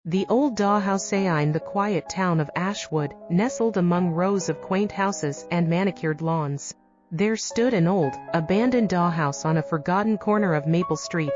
The old dollhouse in the quiet town of Ashwood, nestled among rows of quaint houses and manicured lawns. There stood an old, abandoned dollhouse on a forgotten corner of Maple Street.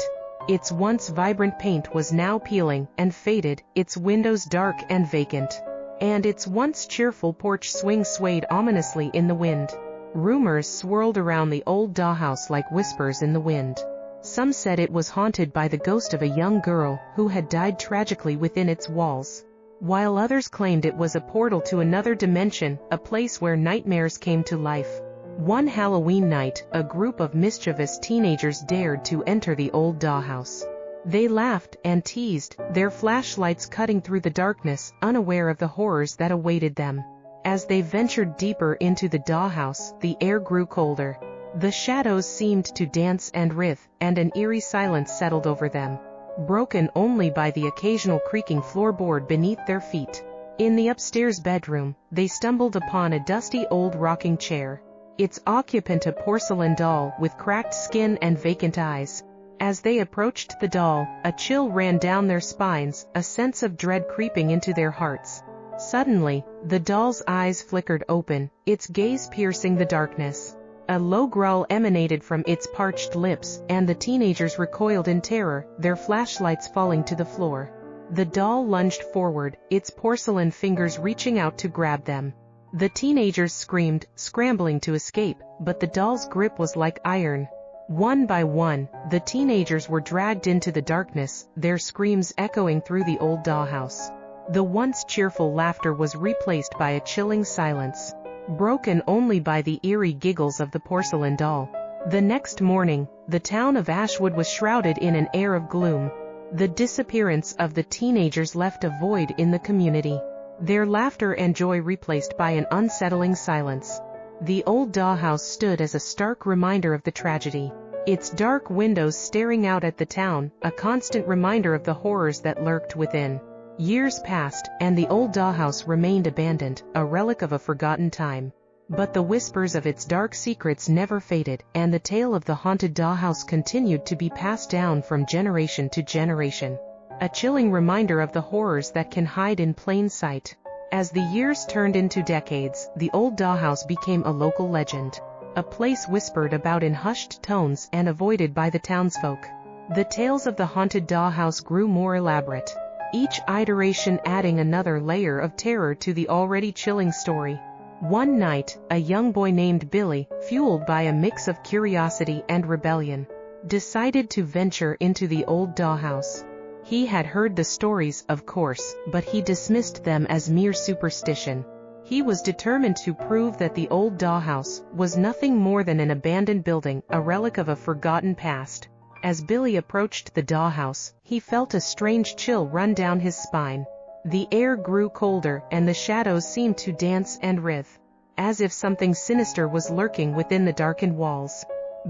Its once vibrant paint was now peeling and faded, its windows dark and vacant. And its once cheerful porch swing swayed ominously in the wind. Rumors swirled around the old dollhouse like whispers in the wind. Some said it was haunted by the ghost of a young girl who had died tragically within its walls, while others claimed it was a portal to another dimension, a place where nightmares came to life. One Halloween night, a group of mischievous teenagers dared to enter the old dollhouse. They laughed and teased, their flashlights cutting through the darkness, unaware of the horrors that awaited them. As they ventured deeper into the dollhouse, the air grew colder. The shadows seemed to dance and writhe, and an eerie silence settled over them, broken only by the occasional creaking floorboard beneath their feet. In the upstairs bedroom, they stumbled upon a dusty old rocking chair, its occupant a porcelain doll with cracked skin and vacant eyes. As they approached the doll, a chill ran down their spines, a sense of dread creeping into their hearts. Suddenly, the doll's eyes flickered open, its gaze piercing the darkness. A low growl emanated from its parched lips, and the teenagers recoiled in terror, their flashlights falling to the floor. The doll lunged forward, its porcelain fingers reaching out to grab them. The teenagers screamed, scrambling to escape, but the doll's grip was like iron. One by one, the teenagers were dragged into the darkness, their screams echoing through the old dollhouse. The once cheerful laughter was replaced by a chilling silence, broken only by the eerie giggles of the porcelain doll. The next morning, the town of Ashwood was shrouded in an air of gloom. The disappearance of the teenagers left a void in the community, their laughter and joy replaced by an unsettling silence. The old dollhouse stood as a stark reminder of the tragedy, its dark windows staring out at the town, a constant reminder of the horrors that lurked within. Years passed, and the old dollhouse remained abandoned, a relic of a forgotten time. But the whispers of its dark secrets never faded, and the tale of the haunted dollhouse continued to be passed down from generation to generation. A chilling reminder of the horrors that can hide in plain sight. As the years turned into decades, the old dollhouse became a local legend, a place whispered about in hushed tones and avoided by the townsfolk. The tales of the haunted dollhouse grew more elaborate, each iteration adding another layer of terror to the already chilling story. One night, a young boy named Billy, fueled by a mix of curiosity and rebellion, decided to venture into the old dollhouse. He had heard the stories, of course, but he dismissed them as mere superstition. He was determined to prove that the old dollhouse was nothing more than an abandoned building, a relic of a forgotten past. As Billy approached the dollhouse, he felt a strange chill run down his spine. The air grew colder, and the shadows seemed to dance and writhe, as if something sinister was lurking within the darkened walls.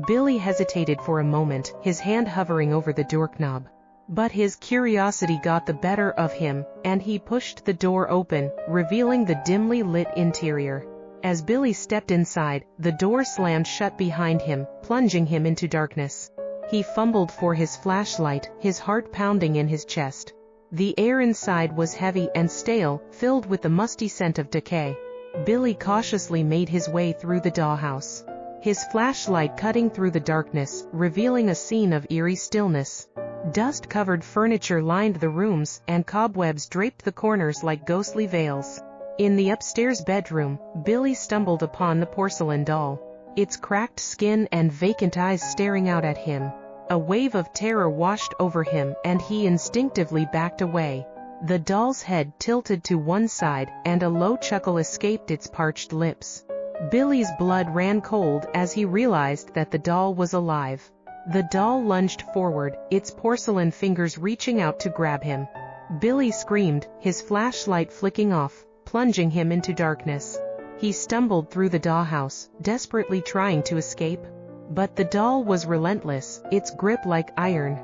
Billy hesitated for a moment, his hand hovering over the doorknob. But his curiosity got the better of him, and he pushed the door open, revealing the dimly lit interior. As Billy stepped inside, the door slammed shut behind him, plunging him into darkness. He fumbled for his flashlight, his heart pounding in his chest. The air inside was heavy and stale, filled with the musty scent of decay. Billy cautiously made his way through the dollhouse, his flashlight cutting through the darkness, revealing a scene of eerie stillness. Dust-covered furniture lined the rooms, and cobwebs draped the corners like ghostly veils. In the upstairs bedroom, Billy stumbled upon the porcelain doll, its cracked skin and vacant eyes staring out at him. A wave of terror washed over him, and he instinctively backed away. The doll's head tilted to one side, and a low chuckle escaped its parched lips. Billy's blood ran cold as he realized that the doll was alive. The doll lunged forward, its porcelain fingers reaching out to grab him. Billy screamed, his flashlight flicking off, plunging him into darkness. He stumbled through the dollhouse, desperately trying to escape. But the doll was relentless, its grip like iron.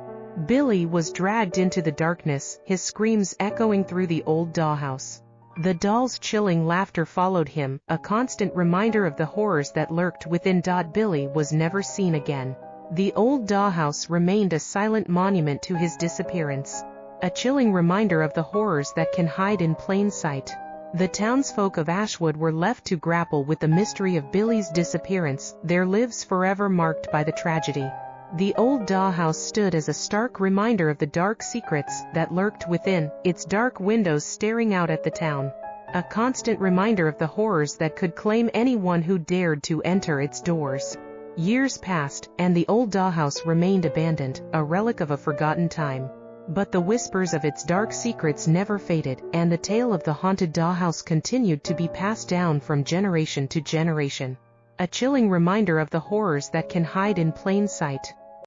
Billy was dragged into the darkness, his screams echoing through the old dollhouse. The doll's chilling laughter followed him, a constant reminder of the horrors that lurked within. Billy was never seen again. The old dollhouse remained a silent monument to his disappearance, a chilling reminder of the horrors that can hide in plain sight. The townsfolk of Ashwood were left to grapple with the mystery of Billy's disappearance, their lives forever marked by the tragedy. The old dollhouse stood as a stark reminder of the dark secrets that lurked within, its dark windows staring out at the town. A constant reminder of the horrors that could claim anyone who dared to enter its doors. Years passed, and the old dollhouse remained abandoned, a relic of a forgotten time. But the whispers of its dark secrets never faded, and the tale of the haunted dollhouse continued to be passed down from generation to generation. A chilling reminder of the horrors that can hide in plain sight.